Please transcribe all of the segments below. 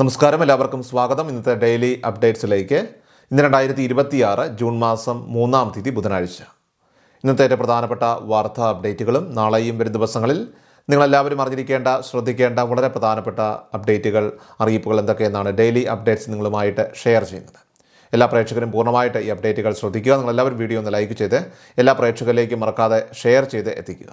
നമസ്കാരം, എല്ലാവർക്കും സ്വാഗതം. ഇന്നത്തെ ഡെയിലി അപ്ഡേറ്റ്സിലേക്ക്. ഇന്ന് 2026 ജൂൺ മാസം 3-ാം തീയതി ബുധനാഴ്ച. ഇന്നത്തെ ഏറ്റവും പ്രധാനപ്പെട്ട വാർത്താ അപ്ഡേറ്റുകളും നാളെയും വരും ദിവസങ്ങളിൽ നിങ്ങളെല്ലാവരും അറിഞ്ഞിരിക്കേണ്ട, ശ്രദ്ധിക്കേണ്ട വളരെ പ്രധാനപ്പെട്ട അപ്ഡേറ്റുകൾ, അറിയിപ്പുകൾ എന്തൊക്കെയെന്നാണ് ഡെയിലി അപ്ഡേറ്റ്സ് നിങ്ങളുമായിട്ട് ഷെയർ ചെയ്യുന്നത്. എല്ലാ പ്രേക്ഷകരും പൂർണ്ണമായിട്ട് ഈ അപ്ഡേറ്റുകൾ ശ്രദ്ധിക്കുക. നിങ്ങളെല്ലാവരും വീഡിയോ ഒന്ന് ലൈക്ക് ചെയ്ത് എല്ലാ പ്രേക്ഷകരിലേക്കും മറക്കാതെ ഷെയർ ചെയ്ത് എത്തിക്കുക.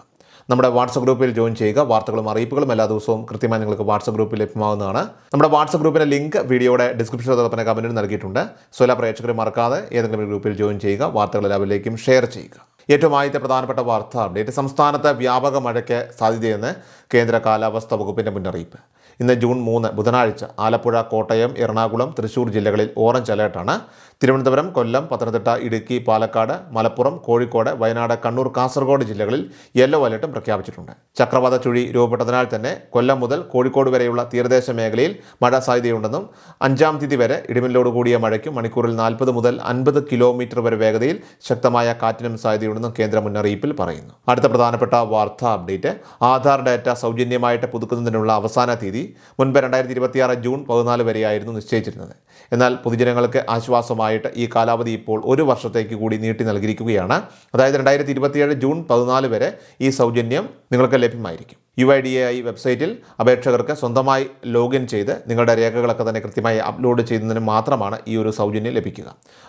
നമ്മുടെ വാട്സപ്പ് ഗ്രൂപ്പിൽ ജോയിൻ ചെയ്യുക. വാർത്തകളും അറിയിപ്പുകളും എല്ലാ ദിവസവും കൃത്യമായി നിങ്ങൾക്ക് വാട്സപ്പ് ഗ്രൂപ്പിൽ ലഭ്യമാകുന്നതാണ്. നമ്മുടെ വാട്സപ്പ് ഗ്രൂപ്പിൻ്റെ ലിങ്ക് വീഡിയോയുടെ ഡിസ്ക്രിപ്ഷനിൽ കമൻറ്റിൽ നൽകിയിട്ടുണ്ട്. സോ എല്ലാ പ്രേക്ഷകരും മറക്കാതെ ഏതെങ്കിലും ഒരു ഗ്രൂപ്പിൽ ജോയിൻ ചെയ്യുക. വാർത്തകൾ എല്ലാവരിലേക്കും ഷെയർ ചെയ്യുക. ഏറ്റവും ആദ്യത്തെ പ്രധാനപ്പെട്ട വാർത്താ അപ്ഡേറ്റ്. സംസ്ഥാനത്ത് വ്യാപക മഴയ്ക്ക് സാധ്യതയെന്ന് കേന്ദ്ര കാലാവസ്ഥാ വകുപ്പിൻ്റെ മുന്നറിയിപ്പ്. ഇന്ന് ജൂൺ 3 ബുധനാഴ്ച ആലപ്പുഴ, കോട്ടയം, എറണാകുളം, തൃശ്ശൂർ ജില്ലകളിൽ ഓറഞ്ച് അലേർട്ടാണ്. തിരുവനന്തപുരം, കൊല്ലം, പത്തനംതിട്ട, ഇടുക്കി, പാലക്കാട്, മലപ്പുറം, കോഴിക്കോട്, വയനാട്, കണ്ണൂർ, കാസർഗോഡ് ജില്ലകളിൽ യെല്ലോ അലേർട്ടും പ്രഖ്യാപിച്ചിട്ടുണ്ട്. ചക്രവാത ചുഴി രൂപപ്പെട്ടതിനാൽ തന്നെ കൊല്ലം മുതൽ കോഴിക്കോട് വരെയുള്ള തീരദേശ മേഖലയിൽ മഴ സാധ്യതയുണ്ടെന്നും 5-ാം തീയതി വരെ ഇടിമിന്നലോട് കൂടിയ മഴയ്ക്കും മണിക്കൂറിൽ 40 മുതൽ 50 കിലോമീറ്റർ വരെ വേഗതയിൽ ശക്തമായ കാറ്റിനും സാധ്യതയുണ്ടെന്നും കേന്ദ്ര മുന്നറിയിപ്പിൽ പറയുന്നു. അടുത്ത പ്രധാനപ്പെട്ട വാർത്താ അപ്ഡേറ്റ്. ആധാർ ഡാറ്റ സൗജന്യമായിട്ട് പുതുക്കുന്നതിനുള്ള അവസാന തീയതി മുൻപ് 2026 ജൂൺ 14 വരെയായിരുന്നു നിശ്ചയിച്ചിരുന്നത്. എന്നാൽ പൊതുജനങ്ങൾക്ക് ആശ്വാസമായിട്ട് ഈ കാലാവധി ഇപ്പോൾ 1 വർഷത്തേക്ക് കൂടി നീട്ടി നൽകിയിരിക്കുകയാണ്. അതായത് 2027 ജൂൺ 14 വരെ ഈ സൗജന്യം നിങ്ങൾക്ക് ലഭ്യമായിരിക്കും. UIDAI വെബ്സൈറ്റിൽ അപേക്ഷകർക്ക് സ്വന്തമായി ലോഗിൻ ചെയ്ത് നിങ്ങളുടെ രേഖകളൊക്കെ തന്നെ കൃത്യമായി അപ്ലോഡ് ചെയ്യുന്നതിന് മാത്രമാണ് ഈ ഒരു സൗജന്യം ലഭിക്കുക.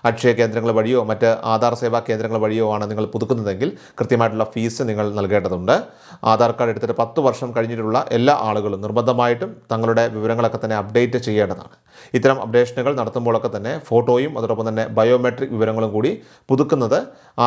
അക്ഷയ കേന്ദ്രങ്ങൾ വഴിയോ മറ്റ് ആധാർ സേവാ കേന്ദ്രങ്ങൾ വഴിയോ ആണ് നിങ്ങൾ പുതുക്കുന്നതെങ്കിൽ കൃത്യമായിട്ടുള്ള ഫീസ് നിങ്ങൾ നൽകേണ്ടതുണ്ട്. ആധാർ കാർഡ് എടുത്തിട്ട് 10 വർഷം കഴിഞ്ഞിട്ടുള്ള എല്ലാ ആളുകളും നിർബന്ധമായിട്ടും തങ്ങളുടെ വിവരങ്ങളൊക്കെ തന്നെ അപ്ഡേറ്റ് ചെയ്യേണ്ടതാണ്. ഇത്തരം അപ്ഡേഷനുകൾ നടത്തുമ്പോഴൊക്കെ തന്നെ ഫോട്ടോയും അതോടൊപ്പം തന്നെ ബയോമെട്രിക് വിവരങ്ങളും കൂടി പുതുക്കുന്നത്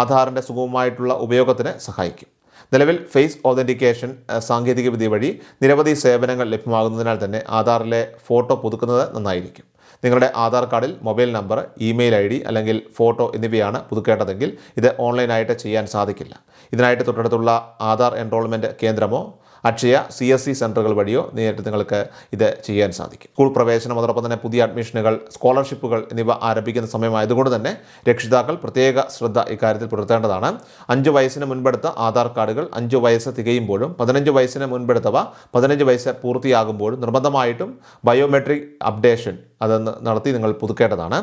ആധാറിൻ്റെ സുഗമമായിട്ടുള്ള ഉപയോഗത്തിന് സഹായിക്കും. നിലവിൽ ഫേസ് ഓതൻറ്റിക്കേഷൻ സാങ്കേതികവിദ്യ വഴി നിരവധി സേവനങ്ങൾ ലഭ്യമാകുന്നതിനാൽ തന്നെ ആധാറിലെ ഫോട്ടോ പുതുക്കുന്നത് നന്നായിരിക്കും. നിങ്ങളുടെ ആധാർ കാർഡിൽ മൊബൈൽ നമ്പർ, ഇമെയിൽ ID അല്ലെങ്കിൽ ഫോട്ടോ എന്നിവയാണ് പുതുക്കേണ്ടതെങ്കിൽ ഇത് ഓൺലൈനായിട്ട് ചെയ്യാൻ സാധിക്കില്ല. ഇതിനായിട്ട് തൊട്ടടുത്തുള്ള ആധാർ എൻറോൾമെൻറ്റ് കേന്ദ്രമോ അക്ഷയ CSC സെൻറ്ററുകൾ വഴിയോ നേരിട്ട് നിങ്ങൾക്ക് ഇത് ചെയ്യാൻ സാധിക്കും. സ്കൂൾ പ്രവേശനം, അതോടൊപ്പം തന്നെ പുതിയ അഡ്മിഷനുകൾ, സ്കോളർഷിപ്പുകൾ എന്നിവ ആരംഭിക്കുന്ന സമയമായതുകൊണ്ട് തന്നെ രക്ഷിതാക്കൾ പ്രത്യേക ശ്രദ്ധ ഇക്കാര്യത്തിൽ പുലർത്തേണ്ടതാണ്. 5 വയസ്സിന് മുൻപെടുത്ത ആധാർ കാർഡുകൾ 5 വയസ്സ് തികയുമ്പോഴും 15 വയസ്സിന് മുൻപെടുത്തവ 15 വയസ്സ് പൂർത്തിയാകുമ്പോഴും നിർബന്ധമായിട്ടും ബയോമെട്രിക് അപ്ഡേഷൻ അതൊന്ന് നടത്തി നിങ്ങൾ പുതുക്കേണ്ടതാണ്.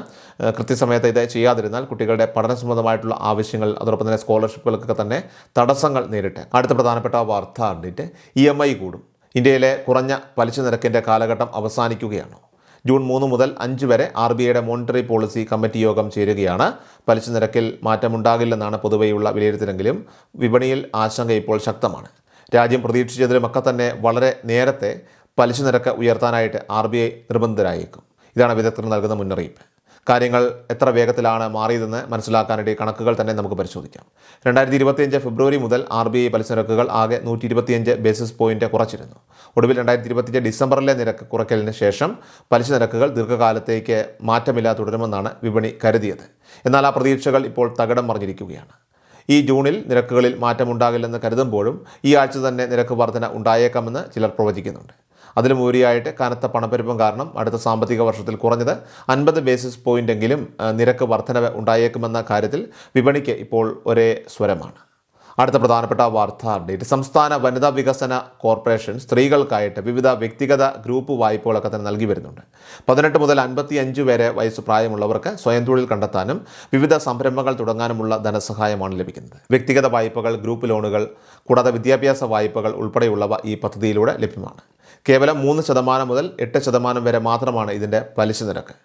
കൃത്യസമയത്ത് ഇത് ചെയ്യാതിരുന്നാൽ കുട്ടികളുടെ പഠന സംബന്ധമായിട്ടുള്ള ആവശ്യങ്ങൾ അതോടൊപ്പം തന്നെ സ്കോളർഷിപ്പുകൾക്കൊക്കെ തന്നെ തടസ്സങ്ങൾ നേരിട്ട്. അടുത്ത പ്രധാനപ്പെട്ട വാർത്താ അപ്ഡേറ്റ്. EMI കൂടും. ഇന്ത്യയിലെ കുറഞ്ഞ പലിശ നിരക്കിൻ്റെ കാലഘട്ടം അവസാനിക്കുകയാണ്. ജൂൺ 3 മുതൽ 5 വരെ RBIയുടെ മോണിറ്ററി പോളിസി കമ്മിറ്റി യോഗം ചേരുകയാണ്. പലിശ നിരക്കിൽ മാറ്റമുണ്ടാകില്ലെന്നാണ് പൊതുവെയുള്ള വിലയിരുത്തലെങ്കിലും വിപണിയിൽ ആശങ്ക ഇപ്പോൾ ശക്തമാണ്. രാജ്യം പ്രതീക്ഷിച്ചതിലുമൊക്കെ തന്നെ വളരെ നേരത്തെ പലിശ നിരക്ക് ഉയർത്താനായിട്ട് RBI നിർബന്ധിതരായേക്കും. ഇതാണ് വിദഗ്ധർ നൽകുന്ന മുന്നറിയിപ്പ്. കാര്യങ്ങൾ എത്ര വേഗത്തിലാണ് മാറിയതെന്ന് മനസ്സിലാക്കാനായിട്ട് കണക്കുകൾ തന്നെ നമുക്ക് പരിശോധിക്കാം. 2025 ഫെബ്രുവരി മുതൽ RBI പലിശ നിരക്കുകൾ ആകെ 125 ബേസിസ് പോയിന്റ് കുറച്ചിരുന്നു. ഒടുവിൽ 2025 ഡിസംബറിലെ നിരക്ക് കുറയ്ക്കലിന് ശേഷം പലിശ നിരക്കുകൾ ദീർഘകാലത്തേക്ക് മാറ്റമില്ലാതെ തുടരുമെന്നാണ് വിപണി കരുതിയത്. എന്നാൽ ആ പ്രതീക്ഷകൾ ഇപ്പോൾ തകിടം മറിഞ്ഞിരിക്കുകയാണ്. ഈ ജൂണിൽ നിരക്കുകളിൽ മാറ്റമുണ്ടാകില്ലെന്ന് കരുതുമ്പോഴും ഈ ആഴ്ച തന്നെ നിരക്ക് വർധന ഉണ്ടായേക്കാമെന്ന് ചിലർ പ്രവചിക്കുന്നുണ്ട്. അതിലുപരിയായിട്ട് കനത്ത പണപ്പെരുപ്പം കാരണം അടുത്ത സാമ്പത്തിക വർഷത്തിൽ കുറഞ്ഞത് 50 ബേസിസ് പോയിന്റെങ്കിലും നിരക്ക് വർധനവ് ഉണ്ടായേക്കുമെന്ന കാര്യത്തിൽ വിപണിക്ക് ഇപ്പോൾ ഒരേ സ്വരമാണ്. അടുത്ത പ്രധാനപ്പെട്ട വാർത്താ അപ്ഡേറ്റ്. സംസ്ഥാന വനിതാ വികസന കോർപ്പറേഷൻ സ്ത്രീകൾക്കായിട്ട് വിവിധ വ്യക്തിഗത ഗ്രൂപ്പ് വായ്പകളൊക്കെ തന്നെ നൽകി വരുന്നുണ്ട്. 18 മുതൽ 55 വരെ വയസ്സ് പ്രായമുള്ളവർക്ക് സ്വയം തൊഴിൽ കണ്ടെത്താനും വിവിധ സംരംഭങ്ങൾ തുടങ്ങാനുമുള്ള ധനസഹായമാണ് ലഭിക്കുന്നത്. വ്യക്തിഗത വായ്പകൾ, ഗ്രൂപ്പ് ലോണുകൾ കൂടാതെ വിദ്യാഭ്യാസ വായ്പകൾ ഉൾപ്പെടെയുള്ളവ ഈ പദ്ധതിയിലൂടെ ലഭ്യമാണ്. കേവലം 3% മുതൽ 8% വരെ മാത്രമാണ് ഇതിൻ്റെ പലിശ നിരക്ക്.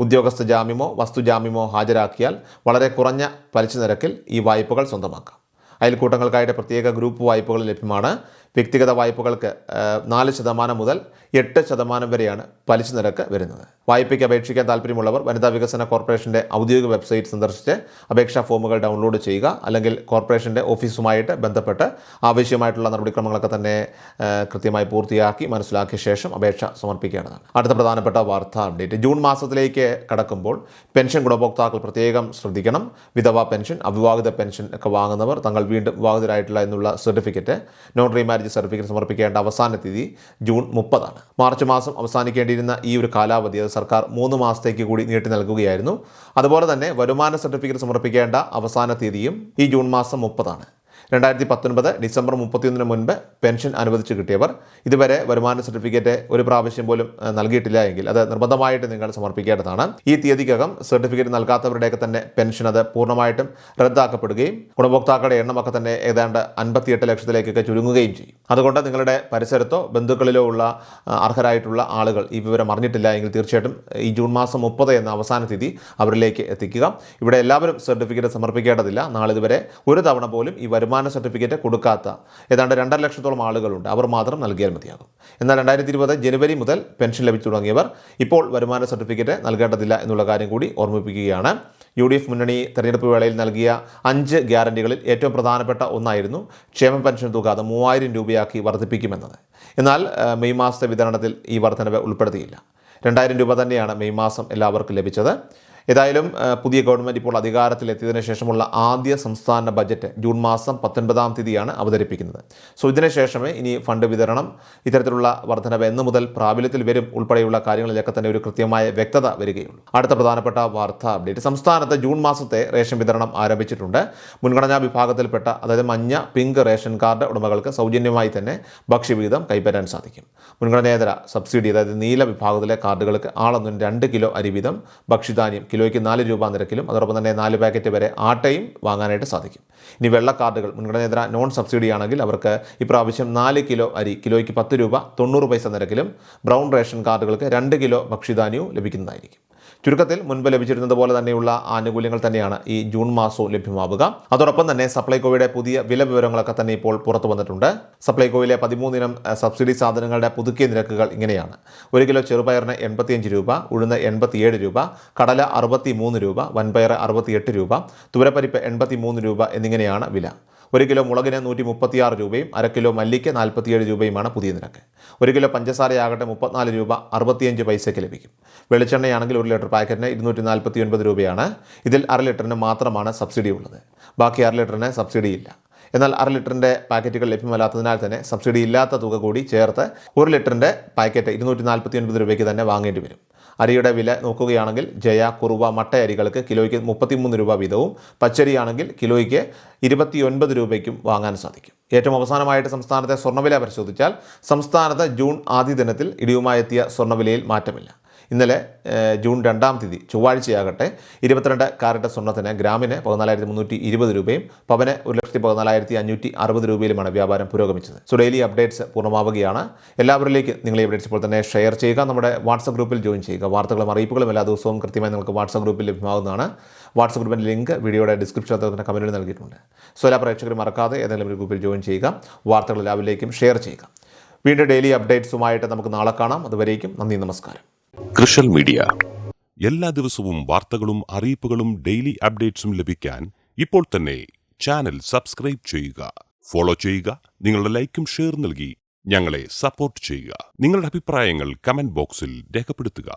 ഉദ്യോഗസ്ഥ ജാമ്യമോ വസ്തുജാമ്യമോ ഹാജരാക്കിയാൽ വളരെ കുറഞ്ഞ പലിശ നിരക്കിൽ ഈ വായ്പകൾ സ്വന്തമാക്കാം. അയൽക്കൂട്ടങ്ങൾക്കായിട്ട് പ്രത്യേക ഗ്രൂപ്പ് വായ്പകൾ ലഭ്യമാണ്. വ്യക്തിഗത വായ്പകൾക്ക് 4% മുതൽ 8% വരെയാണ് പലിശ നിരക്ക് വരുന്നത്. വായ്പയ്ക്ക് അപേക്ഷിക്കാൻ താല്പര്യമുള്ളവർ വനിതാ വികസന കോർപ്പറേഷൻ്റെ ഔദ്യോഗിക വെബ്സൈറ്റ് സന്ദർശിച്ച് അപേക്ഷാ ഫോമുകൾ ഡൗൺലോഡ് ചെയ്യുക. അല്ലെങ്കിൽ കോർപ്പറേഷൻ്റെ ഓഫീസുമായിട്ട് ബന്ധപ്പെട്ട് ആവശ്യമായിട്ടുള്ള നടപടിക്രമങ്ങളൊക്കെ തന്നെ കൃത്യമായി പൂർത്തിയാക്കി മനസ്സിലാക്കിയ ശേഷം അപേക്ഷ സമർപ്പിക്കേണ്ടതാണ്. അടുത്ത പ്രധാനപ്പെട്ട വാർത്താ അപ്ഡേറ്റ്. ജൂൺ മാസത്തിലേക്ക് കടക്കുമ്പോൾ പെൻഷൻ ഗുണഭോക്താക്കൾ പ്രത്യേകം ശ്രദ്ധിക്കണം. വിധവാ പെൻഷൻ, അവിവാഹിത പെൻഷൻ ഒക്കെ വാങ്ങുന്നവർ തങ്ങൾ വീണ്ടും വിവാഹിതരായിട്ടില്ല എന്നുള്ള സർട്ടിഫിക്കറ്റ്, നോൺ റീമാരേജ് സർട്ടിഫിക്കറ്റ് സമർപ്പിക്കേണ്ട അവസാന തീയതി ജൂൺ 30 ആണ്. മാർച്ച് മാസം അവസാനിക്കേണ്ടിയിരുന്ന ഈ ഒരു കാലാവധി സർക്കാർ 3 മാസത്തേക്ക് കൂടി നീട്ടി നൽകുകയായിരുന്നു. അതുപോലെ തന്നെ വരുമാന സർട്ടിഫിക്കറ്റ് സമർപ്പിക്കേണ്ട അവസാന തീയതിയും ഈ ജൂൺ മാസം 30 ആണ്. 2019 ഡിസംബർ 31 മുൻപ് പെൻഷൻ അനുവദിച്ച് കിട്ടിയവർ ഇതുവരെ വരുമാന സർട്ടിഫിക്കറ്റ് ഒരു പ്രാവശ്യം പോലും നൽകിയിട്ടില്ല എങ്കിൽ അത് നിർബന്ധമായിട്ട് നിങ്ങൾ സമർപ്പിക്കേണ്ടതാണ്. ഈ തീയതിക്കകം സർട്ടിഫിക്കറ്റ് നൽകാത്തവരുടെയൊക്കെ തന്നെ പെൻഷൻ അത് പൂർണ്ണമായിട്ടും റദ്ദാക്കപ്പെടുകയും ഗുണഭോക്താക്കളുടെ എണ്ണമൊക്കെ തന്നെ ഏതാണ്ട് 58 ലക്ഷത്തിലേക്കൊക്കെ ചുരുങ്ങുകയും ചെയ്യും. അതുകൊണ്ട് നിങ്ങളുടെ പരിസരത്തോ ബന്ധുക്കളിലോ ഉള്ള അർഹരായിട്ടുള്ള ആളുകൾ ഈ വിവരം അറിഞ്ഞിട്ടില്ല എങ്കിൽ തീർച്ചയായിട്ടും ഈ ജൂൺ മാസം 30 എന്ന അവസാന തീയതി അവരിലേക്ക് എത്തിക്കുക. ഇവിടെ എല്ലാവരും സർട്ടിഫിക്കറ്റ് സമർപ്പിക്കേണ്ടതില്ല. നാളിതുവരെ ഒരു തവണ പോലും ഈ വരുമാന സർട്ടിഫിക്കറ്റ് കൊടുക്കാത്ത ഏതാണ്ട് 2.5 ലക്ഷത്തോളം ആളുകളുണ്ട്. അവർ മാത്രം നൽകിയാൽ മതിയാകും. എന്നാൽ 2020 ജനുവരി മുതൽ പെൻഷൻ ലഭിച്ചു തുടങ്ങിയവർ ഇപ്പോൾ വരുമാന സർട്ടിഫിക്കറ്റ് നൽകേണ്ടതില്ല എന്നുള്ള കാര്യം കൂടി ഓർമ്മിപ്പിക്കുകയാണ്. UDF മുന്നണി തെരഞ്ഞെടുപ്പ് വേളയിൽ നൽകിയ 5 ഗ്യാരണ്ടികളിൽ ഏറ്റവും പ്രധാനപ്പെട്ട ഒന്നായിരുന്നു ക്ഷേമ പെൻഷൻ തുക അത് 3000 രൂപയാക്കി വർദ്ധിപ്പിക്കുമെന്നത്. എന്നാൽ മെയ് മാസത്തെ വിതരണത്തിൽ ഈ വർധനവ് ഉൾപ്പെടുത്തിയില്ല. 2000 രൂപ തന്നെയാണ് മെയ് മാസം എല്ലാവർക്കും ലഭിച്ചത്. ഏതായാലും പുതിയ ഗവൺമെൻറ് ഇപ്പോൾ അധികാരത്തിലെത്തിയതിനു ശേഷമുള്ള ആദ്യ സംസ്ഥാന ബജറ്റ് ജൂൺ മാസം 19-ാം തീയതിയാണ് അവതരിപ്പിക്കുന്നത്. ഇതിനു ശേഷമേ ഇനി ഫണ്ട് വിതരണം ഇത്തരത്തിലുള്ള വർധനവ് എന്ന് മുതൽ പ്രാബല്യത്തിൽ വരും ഉൾപ്പെടെയുള്ള കാര്യങ്ങളിലൊക്കെ തന്നെ ഒരു കൃത്യമായ വ്യക്തത വരികയുള്ളൂ. അടുത്ത പ്രധാനപ്പെട്ട വാർത്താ അപ്ഡേറ്റ്. സംസ്ഥാനത്ത് ജൂൺ മാസത്തെ റേഷൻ വിതരണം ആരംഭിച്ചിട്ടുണ്ട്. മുൻഗണനാ വിഭാഗത്തിൽപ്പെട്ട അതായത് മഞ്ഞ, പിങ്ക് റേഷൻ കാർഡ് ഉടമകൾക്ക് സൗജന്യമായി തന്നെ ഭക്ഷ്യവിഹിതം കൈപ്പറ്റാൻ സാധിക്കും. മുൻഗണനേതര സബ്സിഡി അതായത് നീല വിഭാഗത്തിലെ കാർഡുകൾക്ക് ആളൊന്നിന് 2 കിലോ അരി വീതം ഭക്ഷ്യധാന്യം കിലോയ്ക്ക് 4 രൂപ നിരക്കിലും അതോടൊപ്പം തന്നെ 4 പാക്കറ്റ് വരെ ആട്ടയും വാങ്ങാനായിട്ട് സാധിക്കും. ഇനി വെള്ള കാർഡുകൾ മുൻഗണനേതര നോൺ സബ്സിഡി ആണെങ്കിൽ അവർക്ക് ഇപ്രാവശ്യം 4 കിലോ അരി കിലോയ്ക്ക് 10 രൂപ 90 പൈസ നിരക്കിലും ബ്രൗൺ റേഷൻ കാർഡുകൾക്ക് 2 കിലോ ഭക്ഷ്യധാന്യവും ലഭിക്കുന്നതായിരിക്കും. ചുരുക്കത്തിൽ മുൻപ് ലഭിച്ചിരുന്നത് പോലെ തന്നെയുള്ള ആനുകൂല്യങ്ങൾ തന്നെയാണ് ഈ ജൂൺ മാസവും ലഭ്യമാവുക. അതോടൊപ്പം തന്നെ സപ്ലൈകോയുടെ പുതിയ വില വിവരങ്ങളൊക്കെ തന്നെ ഇപ്പോൾ പുറത്തു വന്നിട്ടുണ്ട്. സപ്ലൈകോയിലെ 13 ഇനം സബ്സിഡി സാധനങ്ങളുടെ പുതുക്കിയ നിരക്കുകൾ ഇങ്ങനെയാണ്. 1 കിലോ ചെറുപയറിന് 85 രൂപ, ഉഴുന്ന് 87 രൂപ, കടല 63 രൂപ, വൻപയർ 68 രൂപ, തുവരപ്പരിപ്പ് 83 രൂപ എന്നിങ്ങനെയാണ് വില. 1 കിലോ മുളകിന് 136 രൂപയും 1/2 കിലോ മല്ലിക്ക് 47 രൂപയുമാണ് പുതിയ നിരക്ക്. 1 കിലോ പഞ്ചസാരയാകട്ടെ 34 രൂപ 65 പൈസയ്ക്ക് ലഭിക്കും. വെളിച്ചെണ്ണയാണെങ്കിൽ 1 ലിറ്റർ പാക്കറ്റിന് 249 രൂപയാണ്. ഇതിൽ 1/2 ലിറ്ററിന് മാത്രമാണ് സബ്സിഡി ഉള്ളത്. ബാക്കി 1/2 ലിറ്ററിന് സബ്സിഡി ഇല്ല. എന്നാൽ 1/2 ലിറ്ററിൻ്റെ പാക്കറ്റുകൾ ലഭ്യമല്ലാത്തതിനാൽ തന്നെ സബ്സിഡി ഇല്ലാത്ത തുക കൂടി ചേർത്ത് 1 ലിറ്ററിൻ്റെ പാക്കറ്റ് 249 രൂപയ്ക്ക് തന്നെ വാങ്ങേണ്ടി വരും. അരിയുടെ വില നോക്കുകയാണെങ്കിൽ ജയ, കുറുവ, മട്ട അരികൾക്ക് കിലോയ്ക്ക് 33 രൂപ വീതവും പച്ചരിയാണെങ്കിൽ കിലോയ്ക്ക് 29 രൂപയ്ക്കും വാങ്ങാൻ സാധിക്കും. ഏറ്റവും അവസാനമായിട്ട് സംസ്ഥാനത്തെ സ്വർണ്ണവില പരിശോധിച്ചാൽ സംസ്ഥാനത്ത് ജൂൺ ആദ്യ ദിനത്തിൽ ഇടിവുമായെത്തിയ സ്വർണ്ണവിലയിൽ മാറ്റമില്ല. ഇന്നലെ ജൂൺ 2-ാം തീയതി ചൊവ്വാഴ്ചയാകട്ടെ 22 കാരറ്റ് സ്വർണ്ണത്തിന് ഗ്രാമിന് 14,320 രൂപയും പവന് 1,14,560 രൂപയിലുമാണ് വ്യാപാരം പുരോഗമിച്ചത്. ഡെയിലി അപ്ഡേറ്റ്സ് പൂർണ്ണമാവുകയാണ്. എല്ലാവരിലേക്കും നിങ്ങൾ ഈ അപ്ഡേറ്റ്സ് ഇപ്പോൾ തന്നെ ഷെയർ ചെയ്യുക. നമ്മുടെ വാട്സപ്പ് ഗ്രൂപ്പിൽ ജോയിൻ ചെയ്യുക. വാർത്തകളും അറിയിപ്പുകളും എല്ലാ ദിവസവും കൃത്യമായി നിങ്ങൾക്ക് വാട്സപ്പ് ഗ്രൂപ്പിൽ ലഭ്യമാകുന്നതാണ്. വാട്സപ്പ് ഗ്രൂപ്പിൻ്റെ ലിങ്ക് വീഡിയോയുടെ ഡിസ്ക്രിപ്ഷനകത്ത് തന്നെ കമൻറ്റിൽ നൽകിയിട്ടുണ്ട്. എല്ലാ പ്രേക്ഷകരും മറക്കാതെ ഏതെങ്കിലും ഒരു ഗ്രൂപ്പിൽ ജോയിൻ ചെയ്യുക. വാർത്തകൾ എല്ലാവരിലേക്കും ഷെയർ ചെയ്യുക. വീണ്ടും ഡെയിലി അപ്ഡേറ്റ്സുമായിട്ട് നമുക്ക് നാളെ കാണാം. അതുവരേക്കും നന്ദി, നമസ്കാരം. കൃഷൽ മീഡിയ എല്ലാ ദിവസവും വാർത്തകളും അറിയിപ്പുകളും ഡെയിലി അപ്ഡേറ്റ്സും ലഭിക്കാൻ ഇപ്പോൾ തന്നെ ചാനൽ സബ്സ്ക്രൈബ് ചെയ്യുക, ഫോളോ ചെയ്യുക. നിങ്ങളുടെ ലൈക്കും ഷെയർ നൽകി ഞങ്ങളെ സപ്പോർട്ട് ചെയ്യുക. നിങ്ങളുടെ അഭിപ്രായങ്ങൾ കമന്റ് ബോക്സിൽ രേഖപ്പെടുത്തുക.